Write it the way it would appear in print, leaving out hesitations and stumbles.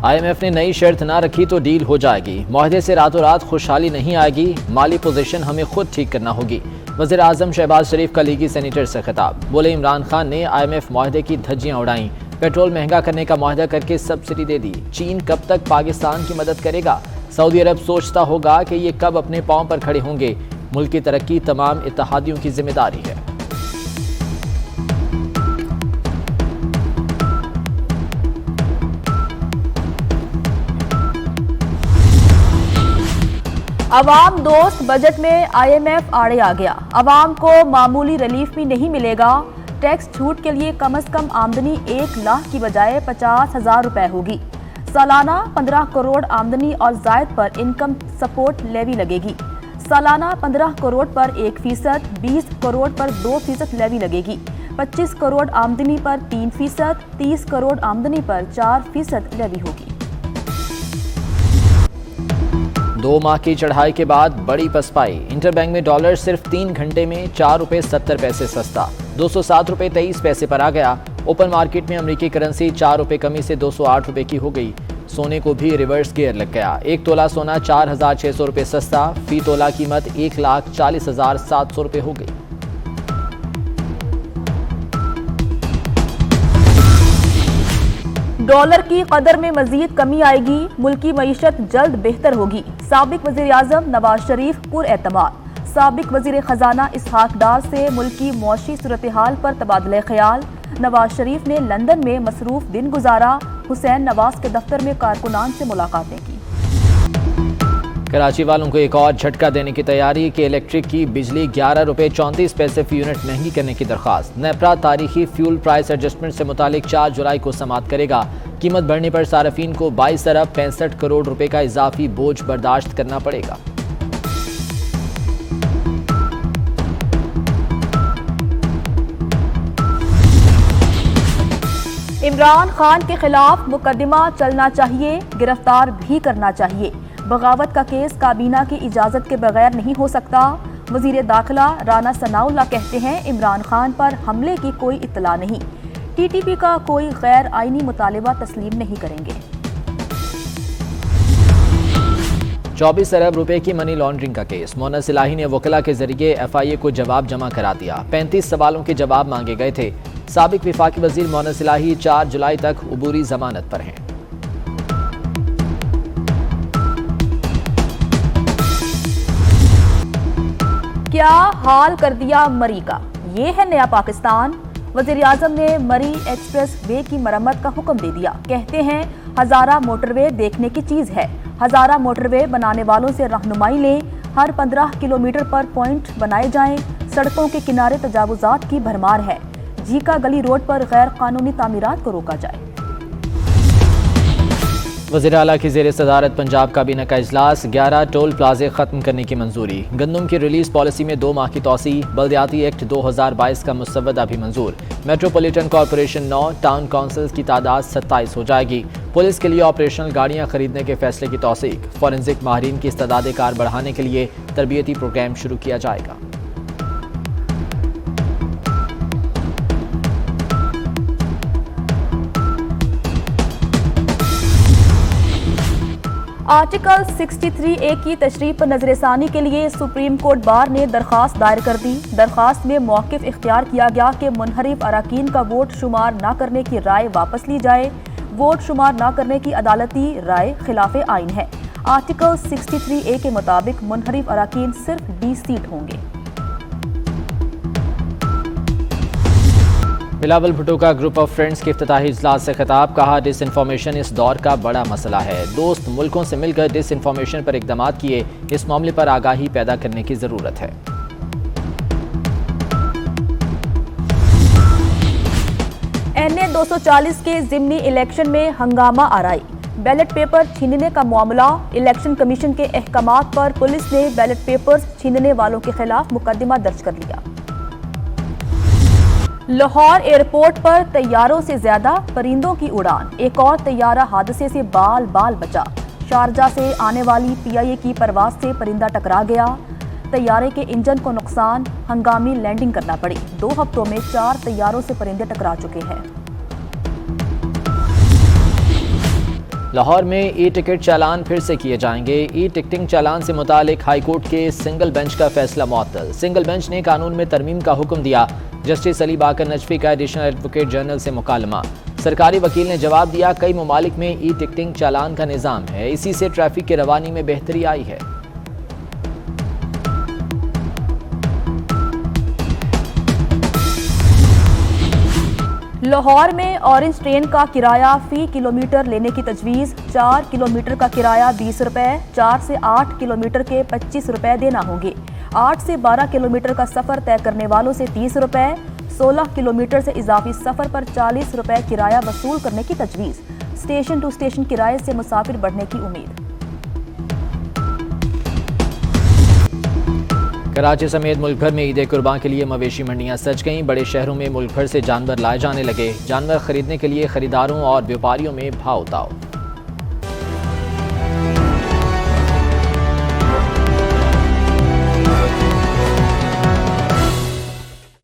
IMF ने नई शर्त ना रखी तो डील हो जाएगी। मुआहदे से रातों रात खुशहाली नहीं आएगी, माली पोजीशन हमें खुद ठीक करना होगी। वज़ीर आज़म शहबाज शरीफ का लीगी सेनेटर से खिताब। बोले इमरान खान ने IMF मुआहदे की धज्जियां उड़ाई, पेट्रोल महंगा करने का मुआहदा करके सब्सिडी दे दी। चीन कब तक पाकिस्तान की मदद करेगा? सऊदी अरब सोचता होगा कि ये कब अपने पांव पर खड़े होंगे। मुल्क की तरक्की तमाम इत्तेहादियों की जिम्मेदारी है। अवाम दोस्त बजट में IMF आड़े आ गया। अवाम को मामूली रिलीफ भी नहीं मिलेगा। टैक्स छूट के लिए कम से कम आमदनी 1 लाख की बजाय 50,000 रुपए होगी। सालाना 15 करोड़ आमदनी और जायद पर इनकम सपोर्ट लेवी लगेगी। सालाना 15 करोड़ पर 1%, 20 करोड़ पर 2% लेवी लगेगी। 25 करोड़ आमदनी पर 3%, 30 करोड़ आमदनी पर 4% लेवी होगी। 2 माह की चढ़ाई के बाद बड़ी पसपाई। इंटरबैंक में डॉलर सिर्फ 3 घंटे में 4 रुपए 70 पैसे सस्ता, 207 रुपए 23 पैसे पर आ गया। ओपन मार्केट में अमेरिकी करेंसी 4 रुपए कमी से 208 रुपए की हो गई। सोने को भी रिवर्स गियर लग गया। 1 तोला सोना 4,600 रुपए सस्ता, फी तोला कीमत 1,40,700 रुपए हो गई। डॉलर की कदर में मजीद कमी आएगी, मुल्की मईशत जल्द बेहतर होगी। साबिक वजीर आजम नवाज शरीफ पुरएतमाद। साबिक वजीर खजाना इसहाक डार से मुल्की मौशी सूरत हाल पर तबादले ख्याल। नवाज शरीफ ने लंदन में मसरूफ दिन गुजारा। हुसैन नवाज के दफ्तर में कारकुनान से मुलाकातें की। कराची वालों को एक और झटका देने की तैयारी कि इलेक्ट्रिक की बिजली 11 रुपए 34 पैसे फी यूनिट महंगी करने की दरख्वास्त। नेपरा तारीखी फ्यूल प्राइस एडजस्टमेंट से मुतालिक 4 जुलाई को समाअत करेगा। कीमत बढ़ने पर सार्फिन को 22 अरब 65 करोड़ रुपए का इजाफी बोझ बर्दाश्त करना पड़ेगा। इमरान खान के खिलाफ मुकदमा चलना चाहिए, गिरफ्तार भी करना चाहिए। बगावत का केस काबीना की इजाजत के बगैर नहीं हो सकता। वजीर दाखिला राना सनाउल्लाह कहते हैं इमरान खान पर हमले की कोई इत्तला नहीं। TTP का कोई गैर आईनी मुतालिबा तस्लीम नहीं करेंगे। 24 अरब रुपए की मनी लॉन्ड्रिंग का केस। मोनस इलाही ने वकला के जरिए FIA को जवाब जमा करा दिया। 35 सवालों के जवाब मांगे गए थे। साबिक विफाकी वजीर मोनस इलाही 4 जुलाई तक उबूरी जमानत पर हैं। क्या हाल कर दिया मरी का, ये है नया पाकिस्तान। वजीर आजम ने मरी एक्सप्रेस वे की मरम्मत का हुक्म दे दिया। कहते हैं हजारा मोटरवे देखने की चीज है। हजारा मोटरवे बनाने वालों से रहनुमाई लें। हर 15 किलोमीटर पर पॉइंट बनाए जाएं। सड़कों के किनारे तजावुजात की भरमार है। जीका गली रोड पर गैर कानूनी तामीरात को रोका जाए। वज़ीर आला की ज़ेर सदारत पंजाब काबीना का इजलास। 11 टोल प्लाजे खत्म करने की मंजूरी। गंदम की रिलीज पॉलिसी में 2 माह की तोसी। बल्दियाती एक्ट 2022 का मुसव्वदा भी मंजूर। मेट्रोपॉलिटन कॉरपोरेशन 9, टाउन काउंसिल्स की तादाद 27 हो जाएगी। पुलिस के लिए ऑपरेशनल गाड़ियां खरीदने के फैसले की तौसीक। फॉरेंसिक माहिरीन की इस्तेदाद कार बढ़ाने के लिए तरबियती प्रोग्राम शुरू किया जाएगा। आर्टिकल 63A की तशरीफ पर नजरसानी के लिए सुप्रीम कोर्ट बार ने दरखास्त दायर कर दी। दरखास्त में मौक़िफ़ इख्तियार किया गया कि मुनहरिफ अराकीन का वोट शुमार न करने की राय वापस ली जाए। वोट शुमार न करने की अदालती राय खिलाफ आइन है। आर्टिकल 63A के मुताबिक मुनहरिफ अराकीन सिर्फ 20 सीट होंगे। बिलावल भुट्टो का ग्रुप ऑफ फ्रेंड्स के इफ्तिताही इजलास से खिताब। कहा डिसइंफॉर्मेशन इस दौर का बड़ा मसला है। दोस्त मुल्कों से मिलकर डिसइंफॉर्मेशन पर इक़दाम किए। इस मामले पर आगाही पैदा करने की जरूरत है। NA 240 के ज़िमनी इलेक्शन में हंगामा आराई। बैलेट पेपर छीनने का मामला। इलेक्शन कमीशन के अहकामात पर पुलिस ने बैलेट पेपर्स छीनने वालों के खिलाफ मुकदमा दर्ज कर लिया। लाहौर एयरपोर्ट पर तैयारों से ज्यादा परिंदों की उड़ान। एक और तैयारा हादसे से बाल बाल बचा। शारजा से आने वाली PIA की परवाज से परिंदा टकरा गया। तैयारे के इंजन को नुकसान, हंगामी लैंडिंग करना पड़ी। 2 हफ्तों में 4 तैयारों से परिंदे टकरा चुके हैं। लाहौर में ई टिकट चालान फिर से किए जाएंगे। ई टिकटिंग चालान से मुतालिक हाईकोर्ट के सिंगल बेंच का फैसला मुअत्तल। सिंगल बेंच ने कानून में तरमीम का हुक्म दिया। जस्टिस अली बाकर नजफी का एडिशनल एडवोकेट जनरल से मुकालमा। सरकारी वकील ने जवाब दिया, कई ममालिक में ई टिकटिंग चालान का निज़ाम है, इसी से ट्रैफिक की रवानी में बेहतरी आई है। लाहौर में ऑरेंज ट्रेन का किराया फी किलोमीटर लेने की तजवीज़। 4 किलोमीटर का किराया 20 रुपये, 4 से 8 किलोमीटर के 25 रुपये देना होंगे। 8 से 12 किलोमीटर का सफ़र तय करने वालों से 30 रुपये, 16 किलोमीटर से इजाफी सफ़र पर 40 रुपये किराया वसूल करने की तजवीज़। स्टेशन टू स्टेशन किराए से मुसाफिर बढ़ने की उम्मीद। कराची समेत मुल्क भर में ईद कुर्बान के लिए मवेशी मंडियां सज गईं। बड़े शहरों में मुल्क भर से जानवर लाए जाने लगे। जानवर खरीदने के लिए खरीदारों और व्यापारियों में भाव उताव।